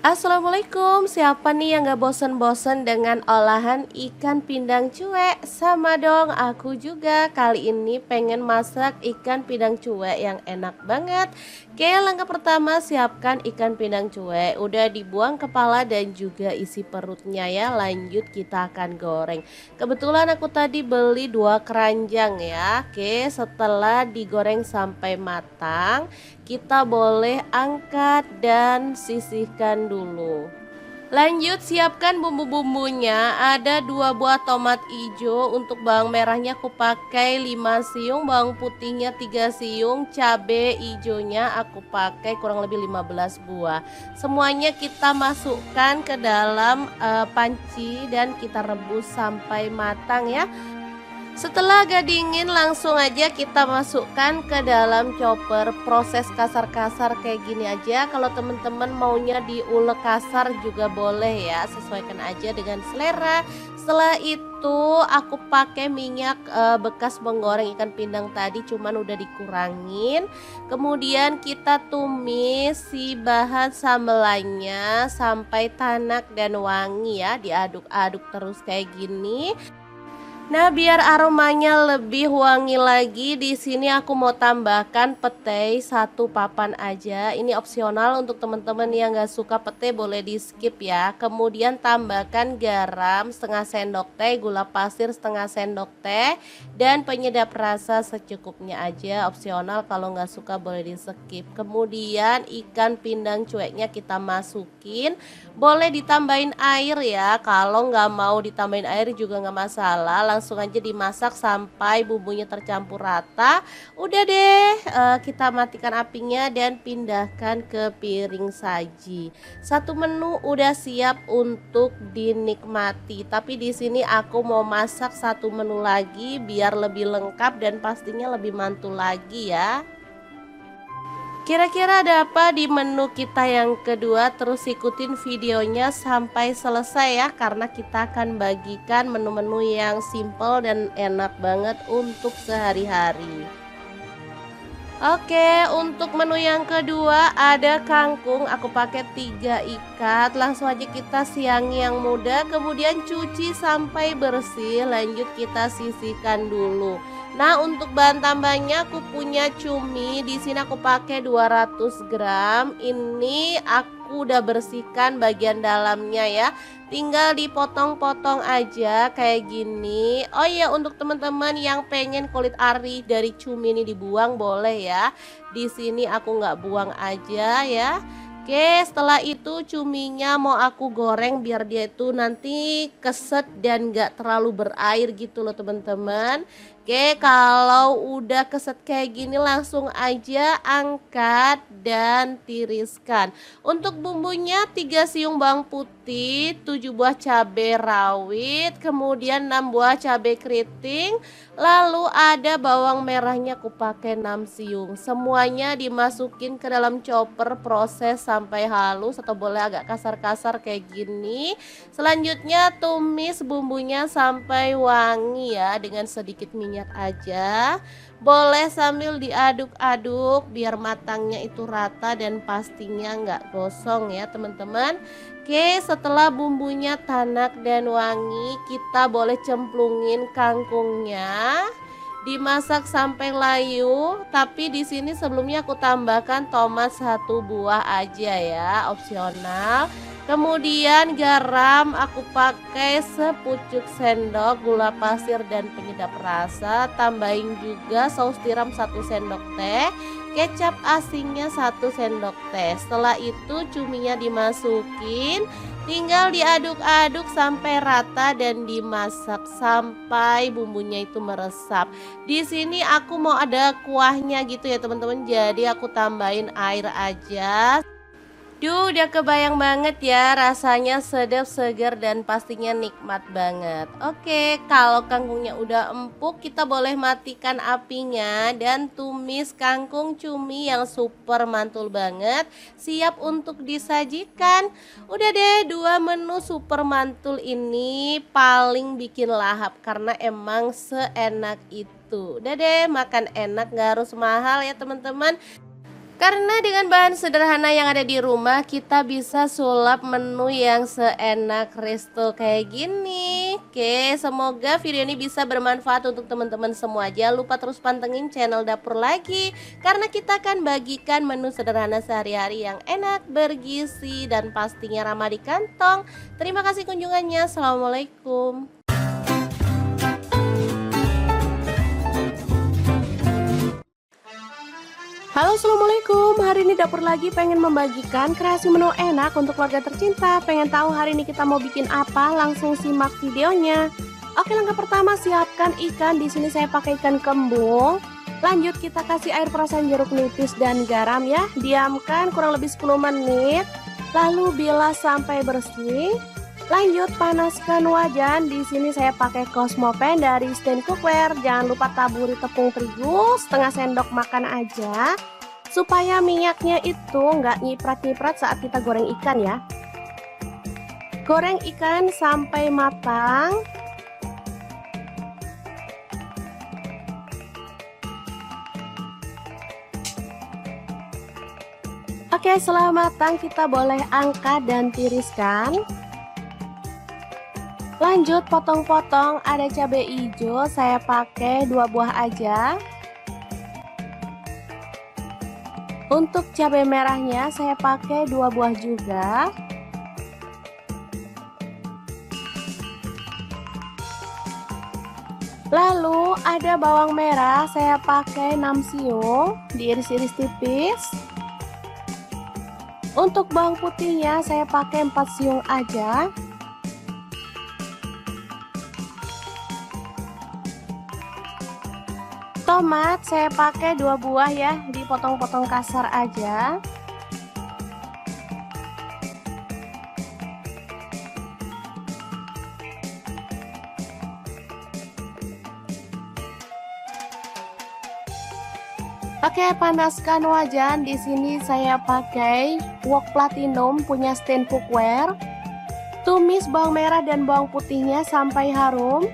Assalamualaikum, siapa nih yang gak bosen-bosen dengan olahan ikan pindang cuek? Sama dong, aku juga kali ini pengen masak ikan pindang cuek yang enak banget. Oke, langkah pertama siapkan ikan pindang cuek. Udah dibuang kepala dan juga isi perutnya ya. Lanjut kita akan goreng. Kebetulan aku tadi beli 2 keranjang ya. Oke, setelah digoreng sampai matang, kita boleh angkat dan sisihkan dulu. Lanjut siapkan bumbu-bumbunya. Ada 2 buah tomat hijau, untuk bawang merahnya aku pakai 5 siung, bawang putihnya 3 siung, cabe hijaunya aku pakai kurang lebih 15 buah. Semuanya kita masukkan ke dalam panci dan kita rebus sampai matang ya. Setelah agak dingin langsung aja kita masukkan ke dalam chopper. Proses kasar-kasar kayak gini aja. Kalau teman-teman maunya diulek kasar juga boleh ya, sesuaikan aja dengan selera. Setelah itu aku pakai minyak bekas menggoreng ikan pindang tadi, cuman udah dikurangin. Kemudian kita tumis si bahan sambelannya sampai tanak dan wangi ya, diaduk-aduk terus kayak gini. Nah, biar aromanya lebih wangi lagi, di sini aku mau tambahkan petai 1 papan aja. Ini opsional, untuk teman-teman yang gak suka petai boleh di skip ya. Kemudian tambahkan garam setengah sendok teh, gula pasir setengah sendok teh, dan penyedap rasa secukupnya aja. Opsional, kalau nggak suka boleh di skip. Kemudian ikan pindang cueknya kita masukin. Boleh ditambahin air ya. Kalau nggak mau ditambahin air juga nggak masalah, langsung aja dimasak sampai bumbunya tercampur rata. Udah deh, kita matikan apinya dan pindahkan ke piring saji. Satu menu udah siap untuk dinikmati. Tapi di sini aku mau masak satu menu lagi biar lebih lengkap dan pastinya lebih mantul lagi ya. Kira-kira ada apa di menu kita yang kedua? Terus ikutin videonya sampai selesai ya, karena kita akan bagikan menu-menu yang simple dan enak banget untuk sehari-hari. Oke, untuk menu yang kedua ada kangkung, aku pakai 3 ikat. Langsung aja kita siangi yang muda, kemudian cuci sampai bersih, lanjut kita sisihkan dulu. Nah, untuk bahan tambahnya aku punya cumi, di sini aku pakai 200 gram. Ini aku udah bersihkan bagian dalamnya ya. Tinggal dipotong-potong aja kayak gini. Oh iya, untuk teman-teman yang pengen kulit ari dari cumi ini dibuang boleh ya. Di sini aku nggak buang aja ya. Oke, setelah itu cuminya mau aku goreng biar dia itu nanti keset dan nggak terlalu berair gitu loh teman-teman. Oke, kalau udah keset kayak gini langsung aja angkat dan tiriskan. Untuk bumbunya 3 siung bawang putih, 7 buah cabai rawit, kemudian 6 buah cabai keriting, lalu ada bawang merahnya aku pakai 6 siung. Semuanya dimasukin ke dalam chopper, proses sampai halus atau boleh agak kasar-kasar kayak gini. Selanjutnya tumis bumbunya sampai wangi ya, dengan sedikit minyak aja. Boleh sambil diaduk-aduk biar matangnya itu rata dan pastinya nggak gosong ya teman-teman. Oke, setelah bumbunya tanak dan wangi, kita boleh cemplungin kangkungnya. Dimasak sampai layu, tapi di sini sebelumnya aku tambahkan tomat 1 buah aja ya, opsional. Kemudian garam aku pakai sepucuk sendok, gula pasir dan penyedap rasa. Tambahin juga saus tiram 1 sendok teh, kecap asinnya 1 sendok teh. Setelah itu cuminya dimasukin, tinggal diaduk-aduk sampai rata dan dimasak sampai bumbunya itu meresap. Di sini aku mau ada kuahnya gitu ya teman-teman. Jadi aku tambahin air aja. Duh, udah kebayang banget ya, rasanya sedap, segar, dan pastinya nikmat banget. Oke, kalau kangkungnya udah empuk, kita boleh matikan apinya dan tumis kangkung cumi yang super mantul banget, siap untuk disajikan. Udah deh, 2 menu super mantul ini paling bikin lahap karena emang seenak itu. Udah deh, makan enak gak harus mahal ya teman-teman. Karena dengan bahan sederhana yang ada di rumah, kita bisa sulap menu yang seenak resto kayak gini. Oke, semoga video ini bisa bermanfaat untuk teman-teman semua. Jangan lupa terus pantengin channel Dapur Lagi, karena kita akan bagikan menu sederhana sehari-hari yang enak, bergizi, dan pastinya ramah di kantong. Terima kasih kunjungannya. Assalamualaikum. Halo, assalamualaikum. Hari ini Dapur Lagi pengen membagikan kreasi menu enak untuk keluarga tercinta. Pengen tahu hari ini kita mau bikin apa? Langsung simak videonya. Oke, langkah pertama siapkan ikan. Di sini saya pakai ikan kembung. Lanjut kita kasih air perasan jeruk nipis dan garam ya. Diamkan kurang lebih 10 menit. Lalu bilas sampai bersih. Lanjut panaskan wajan. Di sini saya pakai Cosmo Pan dari stand cookware. Jangan lupa taburi tepung terigu setengah sendok makan aja, supaya minyaknya itu nggak nyiprat-nyiprat saat kita goreng ikan ya. Goreng ikan sampai matang. Oke, setelah matang kita boleh angkat dan tiriskan. Lanjut potong-potong, ada cabai hijau, saya pakai 2 buah aja. Untuk cabai merahnya saya pakai 2 buah juga. Lalu ada bawang merah, saya pakai 6 siung, diiris-iris tipis. Untuk bawang putihnya saya pakai 4 siung aja. Tomat saya pakai 2 buah ya, dipotong-potong kasar aja. Oke, panaskan wajan. Di sini saya pakai wok platinum punya stand cookware. Tumis bawang merah dan bawang putihnya sampai harum.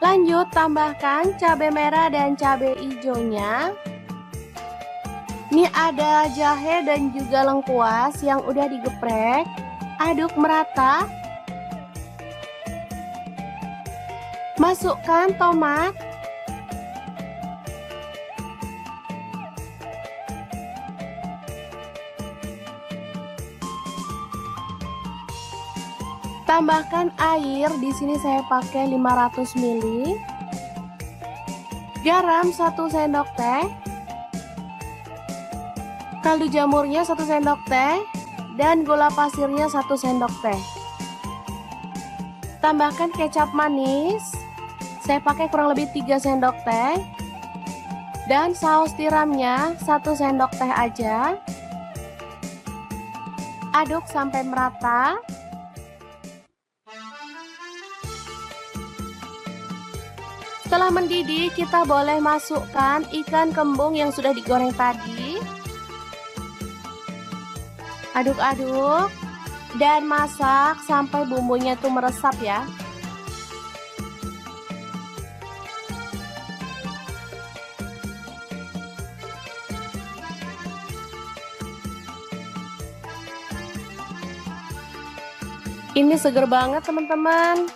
Lanjut tambahkan cabai merah dan cabai hijaunya. Ini ada jahe dan juga lengkuas yang udah digeprek. Aduk merata. Masukkan tomat. Tambahkan air, di sini saya pakai 500 ml. Garam 1 sendok teh. Kaldu jamurnya 1 sendok teh dan gula pasirnya 1 sendok teh. Tambahkan kecap manis. Saya pakai kurang lebih 3 sendok teh. Dan saus tiramnya 1 sendok teh aja. Aduk sampai merata. Setelah mendidih, kita boleh masukkan ikan kembung yang sudah digoreng tadi. Aduk-aduk dan masak sampai bumbunya tuh meresap ya. Ini seger banget teman-teman.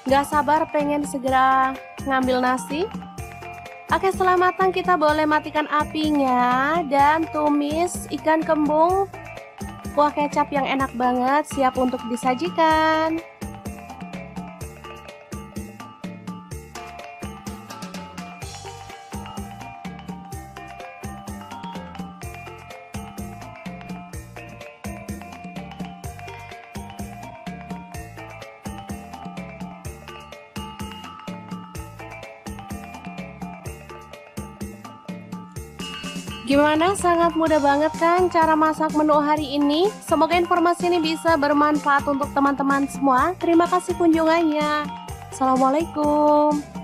Gak sabar pengen segera ngambil nasi. Oke, setelah matang kita boleh matikan apinya dan tumis ikan kembung. Kuah kecap yang enak banget siap untuk disajikan. Gimana? Sangat mudah banget kan cara masak menu hari ini? Semoga informasi ini bisa bermanfaat untuk teman-teman semua. Terima kasih kunjungannya. Assalamualaikum.